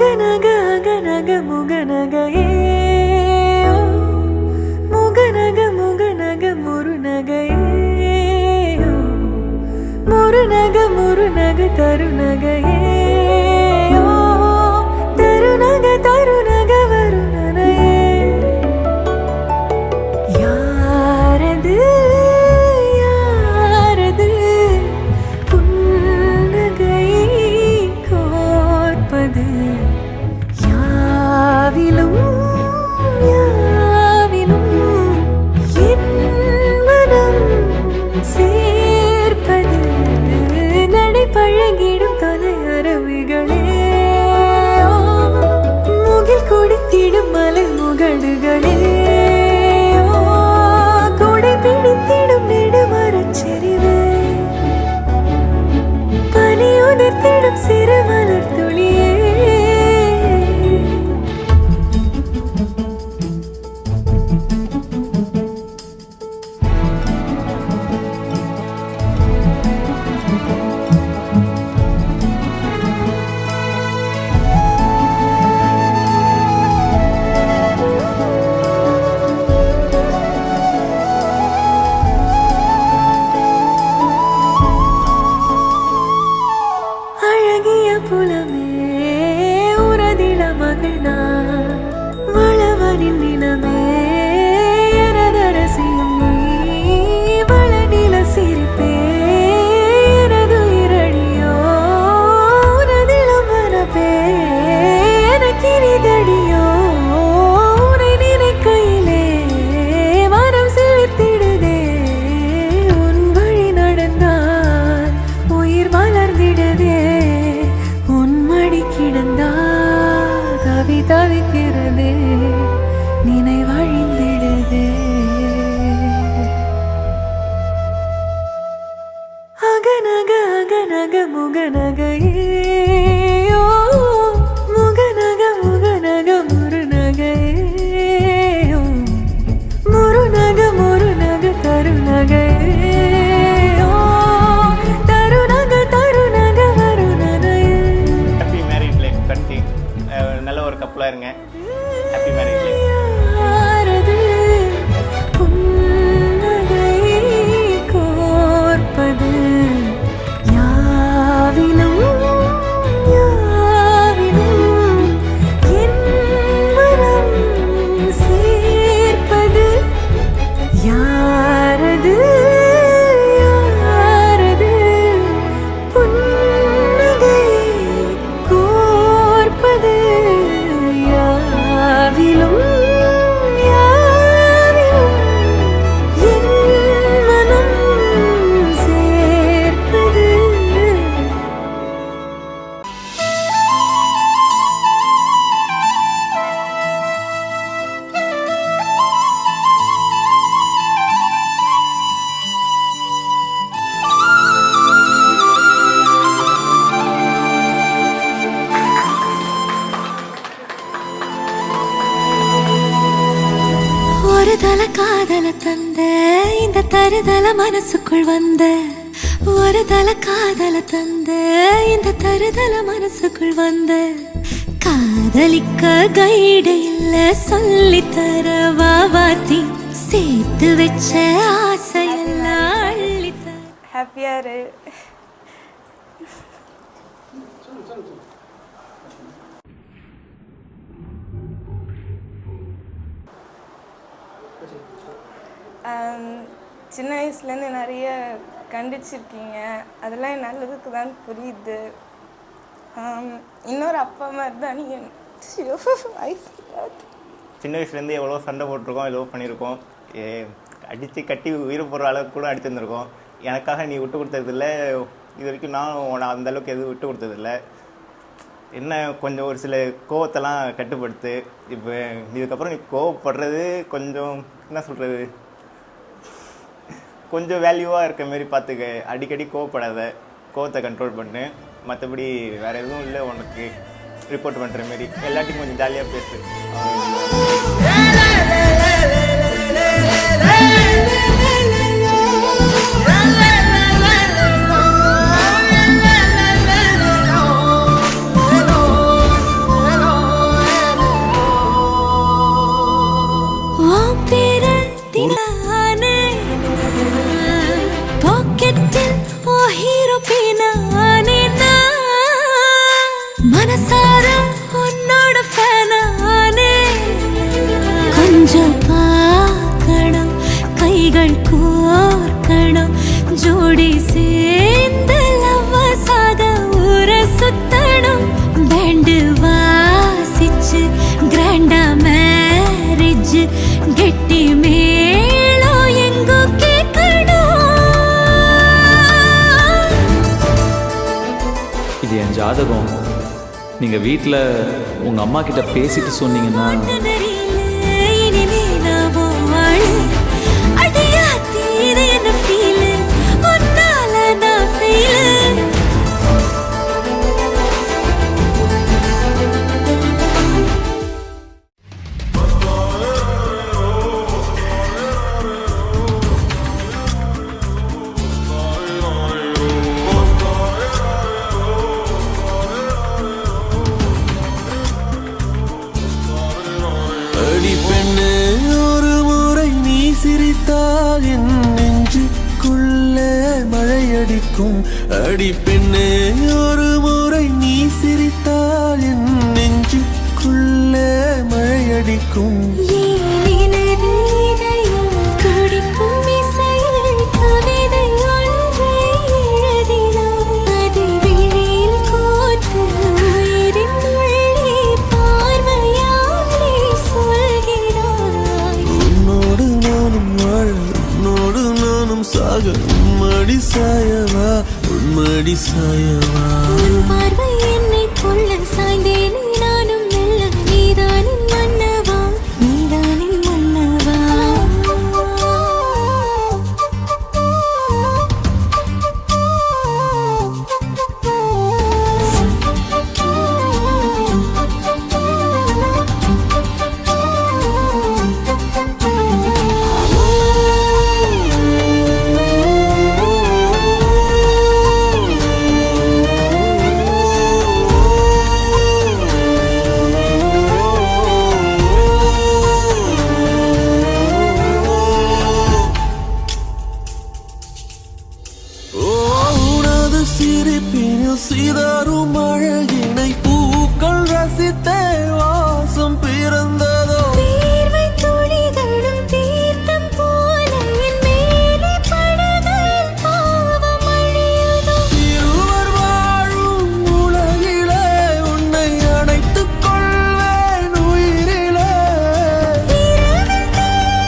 அகநக அகநக முகநகையே முகநக முகநக முருநகையே முருநக முருநக தருநகையே தருநக தருநக வருணனையே யாரது யாரது புன்னகை கோர்ப்பது யாவிலும் யாவிலும் என் மனம் சேர்ப்பது நடை பழகிடும் தொலை அரவிகளே முகில் கொடுத்திடும் மலை முகடுகளே கொடை பிடித்திடும் நெடுமரச் செறிவே பனி உதிர்த்திடும் சிறு மலர் துளியே அழகிய புலமே உரதில மகனா வளவனின் நிலமே எனதரசியும் நீ வளநில சிரிப்பே எனது இரடியோ உனதிலம் மரபே எனக்கினிதடியோ உனை நினைக்கையிலே மனம் சிலிர்த்திடுதே உன் வழி நடந்தால் உயிர் மலர்ந்திடுதே உன் மடி கிடந்தால் தவி தவிக்கிறதே நினைவழிந்திடுதே அகநக அகநக முகநகையே முகநக முகநக முருநகையே முருநக முருநக தருநகையே தருநக தருநக வருணனையே. ஹாப்பி மேரிட் லைஃப் கட்டி நல்ல ஒரு கப்பலாக இருங்க. Happy married life. யாரது புன்னகை கோர்ப்பது யாவிலும் யாவிலும் என் மனம் சேர்ப்பது யாரது யாரது புன்னகை கோர்ப்பது யாவிலும் யாவிலும் என் மனம் சேர்ப்பது. ஒரு தல காதல தந்த இந்த தருதல மனசுக்குள் வந்த ஒரு தல காதல தந்த இந்த தருதல மனசுக்குள் வந்த காதலிக்க கைடு இல்ல சொல்லித்தர வாவாத்தி சேர்த்து வச்ச ஆசையெல்லாம் அள்ளித்தர. ஹாப்பியாக இரு. சின்ன வயசுலேருந்து நிறைய கண்டிச்சிருக்கீங்க, அதெல்லாம் என் நல்லதுக்கு தான் புரியுது. இன்னொரு அப்பா மாதிரி தான் நீங்கள். சின்ன வயசுலேருந்து எவ்வளோ சண்டை போட்டிருக்கோம், எவ்வளோ பண்ணியிருக்கோம். அடித்து கட்டி உயிரை போடுற அளவுக்கு கூட அடிச்சிருந்துருக்கோம். எனக்காக நீ விட்டு கொடுத்ததில்ல, இது வரைக்கும் நான் உன்னை அந்தளவுக்கு எதுவும் விட்டு கொடுத்ததில்ல. என்ன கொஞ்சம் ஒரு சில கோவத்தெல்லாம் கட்டுப்படுத்து. இப்போ இதுக்கப்புறம் நீ கோவப்படுறது கொஞ்சம் என்ன சொல்கிறது, கொஞ்சம் வேல்யூவாக இருக்க மாரி பார்த்துக்க. அடிக்கடி கோவப்படாத, கோவத்தை கண்ட்ரோல் பண்ணு. மற்றபடி வேறு எதுவும் இல்லை உனக்கு ரிப்போர்ட் பண்ணுற மாரி. எல்லாத்தையும் கொஞ்சம் ஜாலியாக பேசு. இது என் ஜாதகம். நீங்கள் வீட்டில் உங்கள் அம்மா கிட்ட பேசிட்டு சொன்னீங்கன்னா அடி பெண்ணே ஒரு முறை நீ சிரித்தால் என் நெஞ்சுக்குள்ளே மழையடிக்கும். அடி பெண்ணே ஒரு முறை நீ சிரித்தால் என் நெஞ்சுக்குள்ளே மழையடிக்கும். உன்மடி சாயவா உன்மடி சாயவா பார்வை என்னை கொள்ள சாய்ந்தேன் நானும் மெல்ல நீதானின் மன்னவா நீதானின் மன்னவா சிரிப்பினில் சிதறும் அழகினை பூக்கள் ரசித்தே வாசம் பிறந்ததோ. தீர்வை துளிகளும் தீர்த்தம் போல என் மேலே படுகையில் பாவம் அழியுதோ. இருவர் வாழும் உலகிலே உன்னை அணைத்துக் கொள்வேன் உயிரிலே. இரவில் தேயும்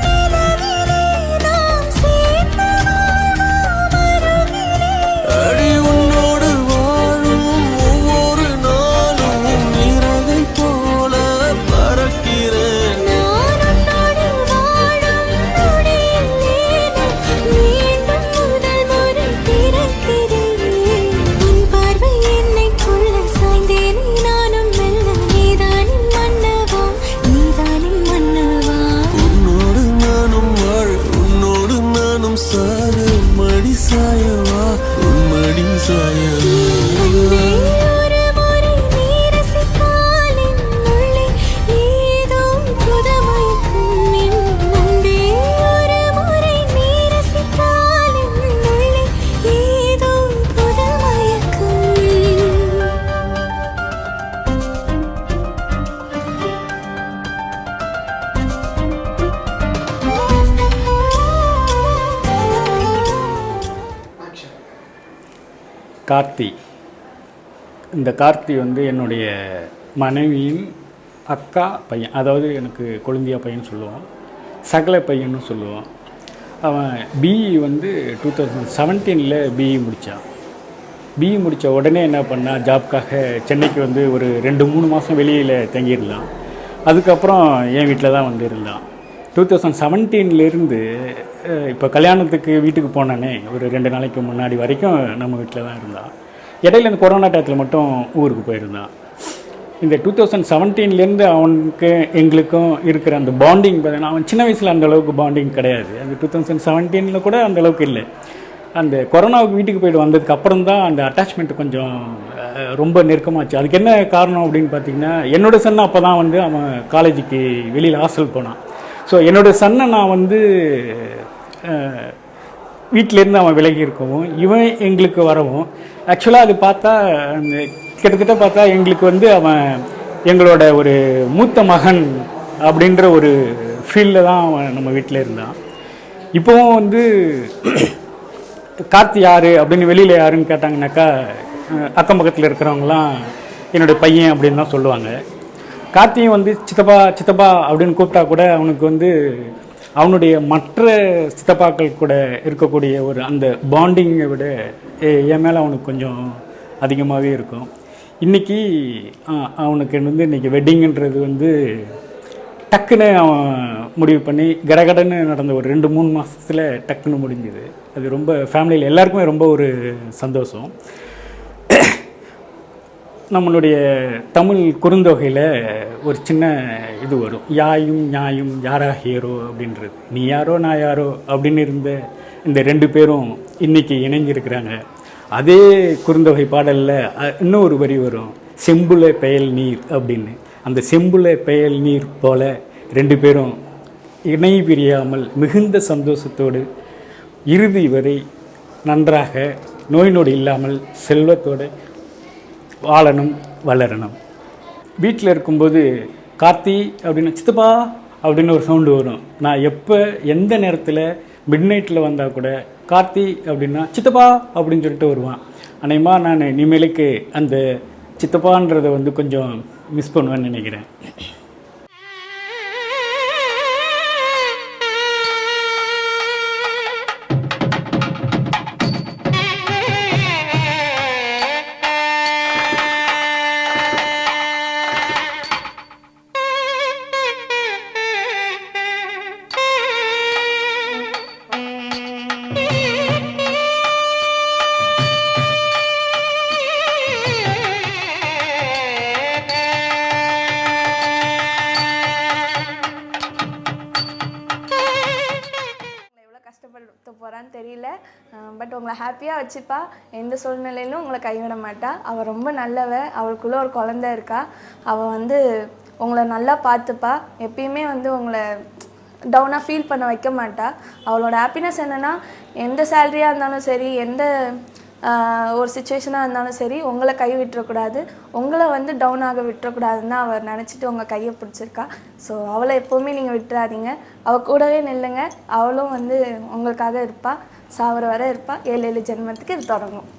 நிலவிலே நாம் சேர்ந்து வாழ்வோம் அருகிலே. அடி உன்னோடு வாழும் ஒவ்வொரு நாளும் நிறவை போல பறக்கிறேன். நான் உன்னோடு வாழும் நொடியில் மீண்டும் முதல் முறை பிறக்கிறேன். உன் பார்வை என்னை கொள்ள சாய்ந்தேன் நானும் மெல்ல நீதானின் மன்னவா நீதானின் மன்னவா. உன்னோடு நானும் வாழ உன்னோடு நானும் சாக மடி சாயவா உன்மடி சாயவா. அன்பே ஒரு முறை நீ ரசித்தால் என் உள்ளே ஏதோ புதுமயக்கம். என் அன்பே ஒரு முறை நீ ரசித்தால் என் உள்ளே ஏதோ புதுமயக்கம். கார்த்தி. இந்த கார்த்தி வந்து என்னுடைய மனைவியின் அக்கா பையன், அதாவது எனக்கு கொழுந்தியா பையன் சொல்லுவோம், சகல பையன்னு சொல்லுவோம். அவன் பிஇ வந்து 2017 பிஇ முடித்தான். பிஇ முடித்த உடனே என்ன பண்ணால் ஜாப்காக சென்னைக்கு வந்து ஒரு 2-3 மாதம் வெளியில் தங்கியிருந்தான். அதுக்கப்புறம் என் வீட்டில் தான் வந்து இருந்தான். 2017 இப்போ கல்யாணத்துக்கு வீட்டுக்கு போனானே ஒரு 2 நாளைக்கு முன்னாடி வரைக்கும் நம்ம வீட்டில் தான் இருந்தான். இடையில இந்த கொரோனா டயத்தில் மட்டும் ஊருக்கு போயிருந்தான். இந்த 2017 அவனுக்கு எங்களுக்கும் இருக்கிற அந்த பாண்டிங் பார்த்தீங்கன்னா, அவன் சின்ன வயசில் அந்த அளவுக்கு பாண்டிங் கிடையாது. அந்த 2017 கூட அந்த அளவுக்கு இல்லை. அந்த கொரோனாவுக்கு வீட்டுக்கு போய்ட்டு வந்ததுக்கு அப்புறம் தான் அந்த அட்டாச்மெண்ட் கொஞ்சம் ரொம்ப நெருக்கமாச்சு. அதுக்கு என்ன காரணம் அப்படின்னு பார்த்தீங்கன்னா, என்னோடய சன் அப்போ தான் வந்து அவன் காலேஜுக்கு வெளியில் ஹாஸ்டல் போனான். ஸோ என்னோடய சன்னை நான் வந்து வீட்டிலேருந்து அவன் விலகி இருக்கவும் இவன் எங்களுக்கு வரவும், ஆக்சுவலாக அது பார்த்தா அந்த கிட்டத்தட்ட பார்த்தா எங்களுக்கு வந்து அவன் எங்களோட ஒரு மூத்த மகன் அப்படின்ற ஒரு ஃபீல்டில் தான் அவன் நம்ம வீட்டில் இருந்தான். இப்போவும் வந்து கார்த்தி யார் அப்படின்னு வெளியில் யாருன்னு கேட்டாங்கனாக்கா அக்கம் பக்கத்தில் இருக்கிறவங்களாம் என்னுடைய பையன் அப்படின்னு தான் சொல்லுவாங்க. கார்த்தியும் வந்து சித்தப்பா சித்தப்பா அப்படின்னு கூப்பிட்டா கூட அவனுக்கு வந்து அவனுடைய மற்ற சித்தப்பாக்கள் கூட இருக்கக்கூடிய ஒரு அந்த பாண்டிங்கை விட என் மேலே அவனுக்கு கொஞ்சம் அதிகமாகவே இருக்கும். இன்றைக்கி அவனுக்கு வந்து இன்றைக்கி வெட்டிங்குன்றது வந்து டக்குன்னு அவன் முடிவு பண்ணி கடகடன்னு நடந்த ஒரு 2-3 மாதத்தில் டக்குன்னு முடிஞ்சுது. அது ரொம்ப ஃபேமிலியில் எல்லாருக்குமே ரொம்ப ஒரு சந்தோஷம். நம்மளுடைய தமிழ் குறுந்தொகையில் ஒரு சின்ன இது வரும், யாயும் நியாயும் யாரா ஹீரோ அப்படின்றது. நீ யாரோ நான் யாரோ அப்படின்னு இருந்த இந்த 2 பேரும் இன்றைக்கி இணைஞ்சிருக்கிறாங்க. அதே குறுந்தொகை பாடலில் இன்னொரு வரி வரும், செம்புல பெயல் நீர் அப்படின்னு. அந்த செம்புல பெயல் நீர் போல 2 பேரும் இணை பிரியாமல் மிகுந்த சந்தோஷத்தோடு இறுதி வரை நன்றாக நோய் நொடி இல்லாமல் செல்வத்தோடு வாழணும் வளரணும். வீட்டில் இருக்கும்போது கார்த்தி அப்படின்னு சித்தப்பா அப்படின்னு ஒரு சவுண்டு வரும். நான் எப்போ எந்த நேரத்தில் மிட் நைட்டில் வந்தால் கூட கார்த்தி அப்படின்னா சித்தப்பா அப்படின்னு சொல்லிட்டு வருவான். அநேகமாக நான் இனிமேலுக்கு அந்த சித்தப்பான்றதை வந்து கொஞ்சம் மிஸ் பண்ணுவேன்னு நினைக்கிறேன். போகிறான்னு தெரியல, பட் உங்களை ஹாப்பியாக வச்சுப்பா. எந்த சூழ்நிலையிலும் உங்களை கைவிட மாட்டா. அவள் ரொம்ப நல்லவ. அவளுக்குள்ளே ஒரு குழந்தை இருக்கா. அவள் வந்து உங்களை நல்லா பார்த்துப்பா. எப்பயுமே வந்து உங்களை டவுனாக ஃபீல் பண்ண வைக்க மாட்டா. அவளோட ஹாப்பினஸ் என்னென்னா, எந்த சேலரியாக இருந்தாலும் சரி, எந்த ஒரு சுச்சுவேஷனாக இருந்தாலும் சரி, உங்களை கை விட்டுறக்கூடாது, உங்களை வந்து டவுன் ஆக விட்டுறக்கூடாதுன்னு தான் அவள் நினச்சிட்டு உங்கள் கையை பிடிச்சிருக்கா. ஸோ அவளை எப்போவுமே நீங்கள் விட்டுறாதீங்க. அவள் கூடவே நில்லுங்க. அவளும் வந்து உங்களுக்காக இருப்பாள். சாவர வர இருப்பாள். 7 ஜென்மத்துக்கு இது தொடங்கும்.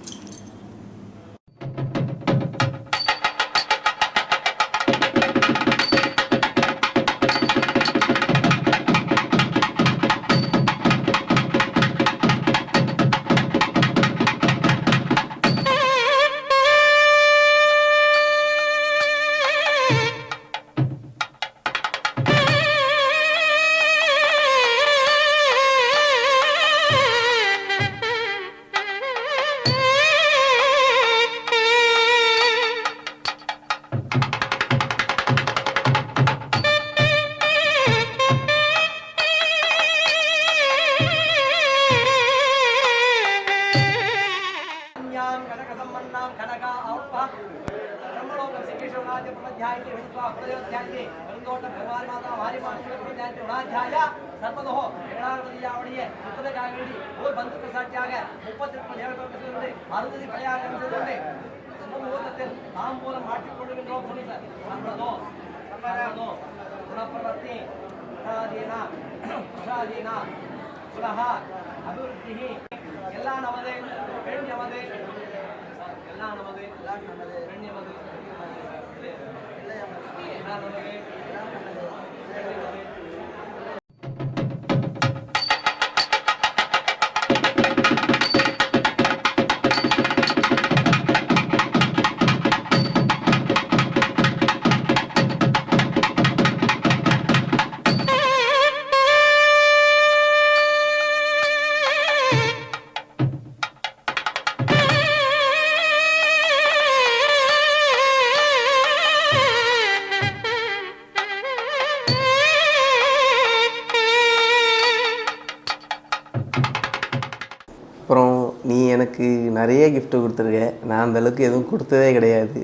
அப்புறம் நீ எனக்கு நிறைய கிஃப்ட்டு கொடுத்துருக்க. நான் அந்தளவுக்கு எதுவும் கொடுத்ததே கிடையாது.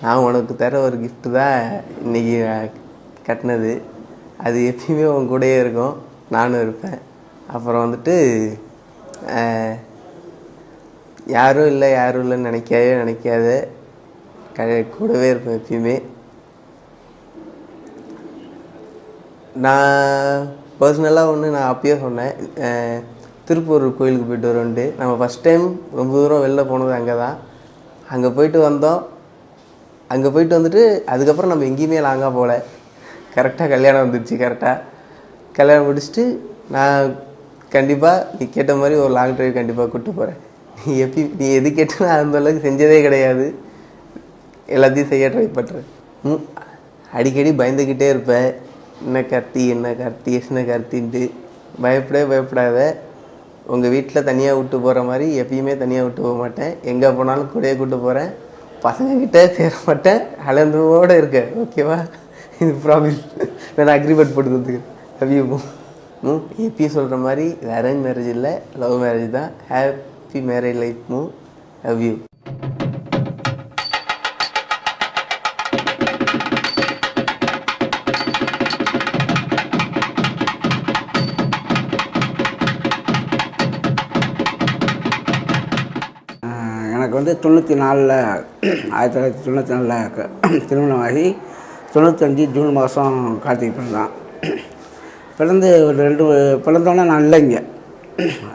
நான் உனக்கு தர ஒரு கிஃப்ட்டு தான் இன்றைக்கி கட்டினது. அது எப்பயுமே உன் கூடயே இருக்கும், நானும் இருப்பேன். அப்புறம் வந்துட்டு யாரும் இல்லைன்னு நினைக்காத கூடவே இருப்பேன் எப்பயுமே. நான் பர்சனலாக நான் அப்பயே சொன்னேன், திருப்பூர் கோயிலுக்கு போயிட்டு வரோன்ட்டு. நம்ம ஃபஸ்ட் டைம் ரொம்ப தூரம் வெளில போனது அங்கே தான். அங்கே போயிட்டு வந்தோம். அங்கே போயிட்டு வந்துட்டு அதுக்கப்புறம் நம்ம எங்கேயுமே லாங்காக போகல. கரெக்டாக கல்யாணம் வந்துடுச்சு. கல்யாணம் முடிச்சுட்டு நான் கண்டிப்பாக நீ கேட்ட மாதிரி ஒரு லாங் ட்ரைவ் கண்டிப்பாக கூப்பிட்டு போகிறேன். நீ எது கேட்டு நான் அந்த அளவுக்கு செஞ்சதே கிடையாது, எல்லாத்தையும் செய்ய ட்ரை பண்ணுறேன். அடிக்கடி பயந்துக்கிட்டே இருப்பேன், என்ன கார்த்தின்ட்டு. பயப்படாத. உங்கள் வீட்டில் தனியாக விட்டு போகிற மாதிரி எப்பயுமே தனியாக விட்டு போக மாட்டேன். எங்கே போனாலும் கூடயே கூப்பிட்டு போகிறேன். பசங்கக்கிட்ட சேர மாட்டேன். அலந்தோடு இருக்கேன். ஓகேவா? இது ப்ராமிஸ். நான் அக்ரிமெண்ட் போட்டு கொடுத்துக்கிறேன். Love you. எப்பயும் சொல்கிற மாதிரி இது அரேஞ்ச் மேரேஜ் இல்லை, லவ் மேரேஜ் தான். Happy marriage life. Love you. எனக்கு வந்து 94 1994 திருமணமாகி 95 ஜூன் மாதம் கார்த்திகை பிறந்தான். பிறந்து ஒரு பிறந்தோன்னே நான் இல்லைங்க,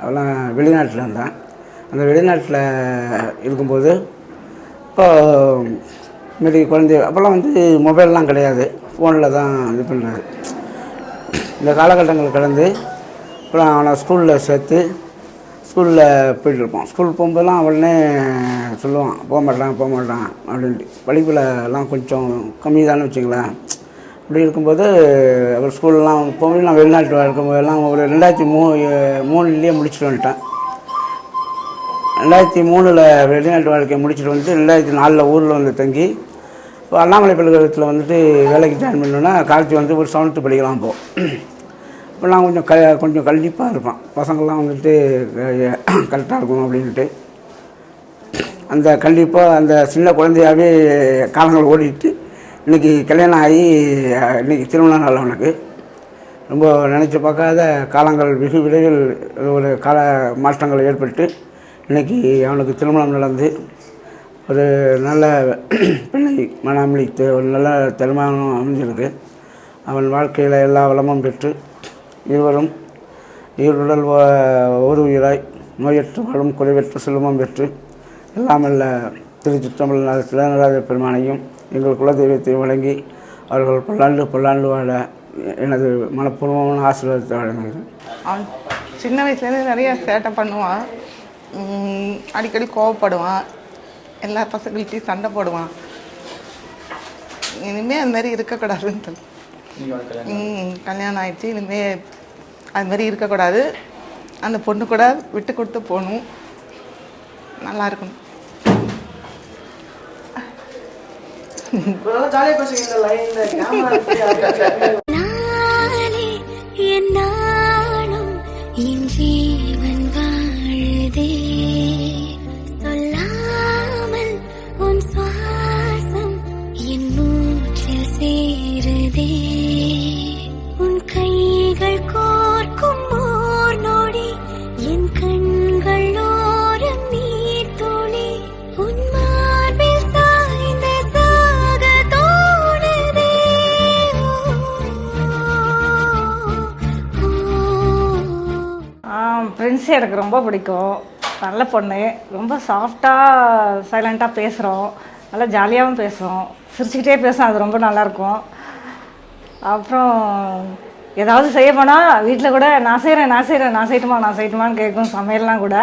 அதெல்லாம் வெளிநாட்டில் இருந்தேன். அந்த வெளிநாட்டில் இருக்கும்போது இப்போ மாரி குழந்தை அப்போல்லாம் வந்து மொபைல்லாம் கிடையாது, ஃபோனில் தான் இது பண்ணுறது. இந்த காலகட்டங்கள் கடந்து அப்புறம் அவனை ஸ்கூலில் சேர்த்து ஸ்கூலில் போய்ட்டுருப்போம். ஸ்கூல் போகும்போதெல்லாம் அவனே சொல்லுவான், போக மாட்டான் அப்படின்ட்டு. படிப்புலலாம் கொஞ்சம் கம்மி தானே வச்சுங்களேன். அப்படி இருக்கும்போது அவர் ஸ்கூல்லாம் போகும்போது நான் வெளிநாட்டில் இருக்கும்போதெல்லாம் ஒரு 2003 முடிச்சுட்டு வந்துட்டேன். 2003 வெளிநாட்டு வாழ்க்கையை முடிச்சுட்டு வந்துட்டு 2004 ஊரில் வந்து தங்கி இப்போ அண்ணாமலை பல்கலைக்கழகத்தில் வந்துட்டு வேலைக்கு ஜாயின் பண்ணோன்னா கார்த்தி வந்து ஒரு 7th படிக்கலாம். இப்போ நான் கொஞ்சம் கண்டிப்பாக இருப்பேன், பசங்கள்லாம் வந்துட்டு கரெக்டாக இருக்கணும் அப்படின்ட்டு. அந்த கண்டிப்பாக அந்த சின்ன குழந்தையாகவே காலங்கள் ஓடிட்டு இன்றைக்கி கல்யாணம் ஆகி இன்றைக்கி திருமண நாள் அவனுக்கு. ரொம்ப நினச்சி பார்க்காத காலங்கள் வெகு விரைவில் ஒரு கால மாற்றங்கள் ஏற்பட்டு இன்றைக்கி அவனுக்கு திருமணம் நடந்து ஒரு நல்ல பிள்ளை மனமளித்து ஒரு நல்ல திருமணம் அமைஞ்சிருக்கு. அவன் வாழ்க்கையில் எல்லா வளமும் பெற்று இருவரும் ஈருடல் ஒரு உயிராய் நோயற்று வாழும் குறைவற்ற செல்வமும் பெற்று எல்லாமல்ல திருச்சிற்றம்பல திலநராஜ பெருமானையும் எங்கள் குலதெய்வத்தையும் வழங்கி அவர்கள் பல்லாண்டு வாழ எனது மனப்பூர்வமான ஆசீர்வாதத்தை வழங்குகிறேன். அவன் சின்ன வயசுலேருந்து நிறைய சேட்டை பண்ணுவான், அடிக்கடி கோவப்படுவான், எல்லா பசங்கள்கிட்டையும் சண்டை போடுவான். இனிமேல் அது மாதிரி இருக்கக்கூடாதுன்னு கல்யாணம் ஆகிடுச்சு. இனிமேல் அது மாதிரி இருக்கக்கூடாது. அந்த பொண்ணு கூட விட்டு கொடுத்து போகணும், நல்லா இருக்கணும். என்னாலும் என் ஜீவன் வாழுதே, சொல்லாமல் உன் சுவாசம் என் மூச்சில் சேருதே, உன் கைகள் கோர்க்கும் ஓர் நொடி என் கண்கள் ஓரம் நீர் துளி, உன் மார்பில் சாய்ந்த சாக தோணுதே. பிரின்ஸு எனக்கு ரொம்ப பிடிக்கும். நல்ல பொண்ணு, ரொம்ப சாஃப்டாக சைலண்ட்டாக பேசுகிறோம், நல்லா ஜாலியாகவும் பேசுகிறோம், சிரிச்சுக்கிட்டே பேசுகிறோம், அது ரொம்ப நல்லாயிருக்கும். அப்புறம் ஏதாவது செய்ய போனால் வீட்டில் கூட நான் செய்யட்டுமான்னு கேட்கும், சமையல்லாம் கூட.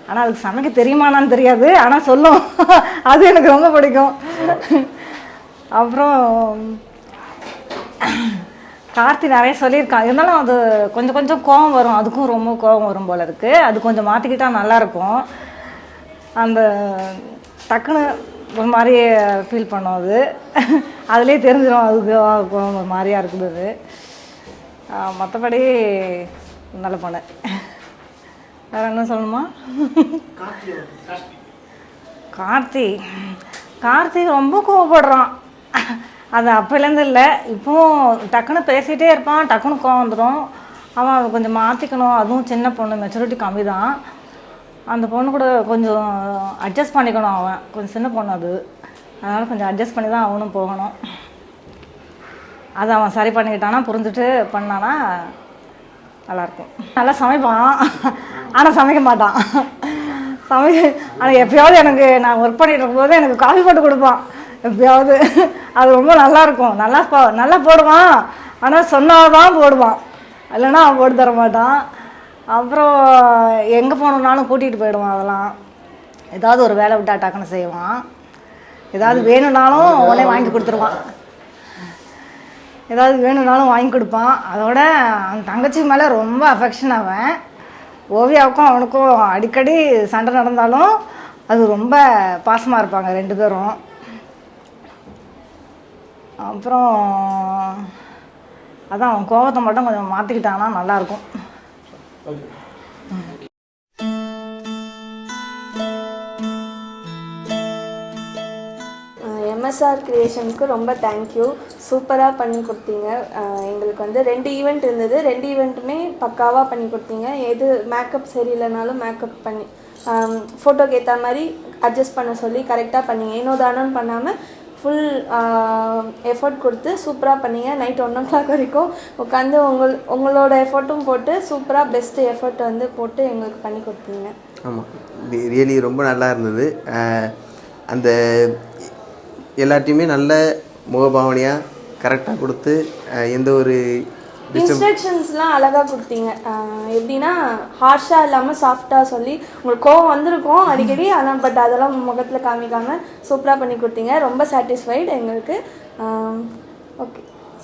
ஆனால் அதுக்கு சமைக்க தெரியுமானான்னு தெரியாது, ஆனால் சொல்லும். அது எனக்கு ரொம்ப பிடிக்கும். அப்புறம் கார்த்தி நிறைய சொல்லியிருக்கான், இருந்தாலும் அது கொஞ்சம் கோவம் வரும், அதுக்கும் ரொம்ப கோவம் வரும் போல இருக்குது. அது கொஞ்சம் மாற்றிக்கிட்டால் நல்லாயிருக்கும். அந்த டக்குன்னு ஒரு மாதிரி ஃபீல் பண்ணும், அது அதுலேயே தெரிஞ்சிடும் அதுக்கு ஒரு மாதிரியாக இருக்குது. மற்றபடி நல்ல பொண்ணு. வேறு என்ன சொல்லணுமா? கார்த்தி ரொம்ப கோவப்படுறான். அது அப்போலேருந்து இல்லை, இப்போவும் டக்குன்னு பேசிகிட்டே இருப்பான், டக்குன்னு கோவம் வந்துடும். அவன் அதை கொஞ்சம் மாற்றிக்கணும். அதுவும் சின்ன பொண்ணு, மெச்சூரிட்டி கம்மி தான். அந்த பொண்ணு கூட கொஞ்சம் அட்ஜஸ்ட் பண்ணிக்கணும். அவன் கொஞ்சம் சின்ன பொண்ணு, அது அதனால் கொஞ்சம் அட்ஜஸ்ட் பண்ணி தான் அவனும் போகணும். அதை அவன் சரி பண்ணிக்கிட்டானா, புரிஞ்சுட்டு பண்ணானா நல்லாயிருக்கும். நல்லா சமைப்பான், ஆனால் சமைக்க மாட்டான். ஆனால் எப்போயாவது எனக்கு நான் ஒர்க் பண்ணிகிட்டு இருக்கும்போது எனக்கு காஃபி போட்டு கொடுப்பான் எப்போயாவது. அது ரொம்ப நல்லாயிருக்கும். நல்லா போடுவான், ஆனால் சொன்னால் தான் போடுவான், இல்லைன்னா அவன் போட்டு தர மாட்டான். அப்புறம் எங்கே போகணுன்னாலும் கூட்டிகிட்டு போயிடுவான். அதெல்லாம் ஏதாவது ஒரு வேலை விட்டா டக்குன்னு செய்வான். ஏதாவது வேணும்னாலும் உடனே வாங்கி கொடுத்துருவான். ஏதாவது வேணும்னாலும் வாங்கி கொடுப்பான். அதோட அந்த தங்கச்சி மேலே ரொம்ப அஃபெக்ஷன் அவன். ஓவியாவுக்கும் அவனுக்கும் அடிக்கடி சண்டை நடந்தாலும் அது ரொம்ப பாசமாக இருப்பாங்க 2 பேரும். அப்புறம் அதான் அவன் கோபத்தை மட்டும் கொஞ்சம் மாற்றிக்கிட்டாங்கன்னா நல்லாயிருக்கும். எம்எஸ்ஆர் கிரியேஷனுக்கு ரொம்ப தேங்க்யூ. சூப்பராக பண்ணி கொடுத்தீங்க. எங்களுக்கு வந்து 2 ஈவெண்ட் இருந்தது. 2 ஈவெண்ட்டுமே பக்காவாக பண்ணி கொடுத்தீங்க. எது மேக்கப் சரியில்லைனாலும் மேக்கப் பண்ணி ஃபோட்டோக்கு ஏற்ற மாதிரி அட்ஜஸ்ட் பண்ண சொல்லி கரெக்டாக பண்ணீங்க. ஏனோ தானோன்னு பண்ணாமல் ஃபுல் எஃபர்ட் கொடுத்து சூப்பராக பண்ணீங்க. நைட் 1 o'clock வரைக்கும் உட்காந்து உங்களோட எஃபர்ட்டும் போட்டு சூப்பராக பெஸ்ட்டு எஃபர்ட் வந்து போட்டு எங்களுக்கு பண்ணி கொடுத்தீங்க. ஆமாம், ரியலி ரொம்ப நல்லா இருந்தது. அந்த எல்லாத்தையுமே நல்ல முகபாவனையாக கரெக்டாக கொடுத்து எந்த ஒரு இன்ஸ்ட்ரக்ஷன்ஸ்லாம் அழகாக கொடுத்தீங்க. எப்படின்னா ஹார்ஷாக இல்லாமல் சாஃப்டாக சொல்லி உங்களுக்கு கோவம் வந்திருக்கும் அடிக்கடி, ஆனால் பட் அதெல்லாம் முகத்தில் காமிக்காமல் சூப்பராக பண்ணி கொடுத்தீங்க. ரொம்ப சாட்டிஸ்ஃபைடு எங்களுக்கு. ஓகே.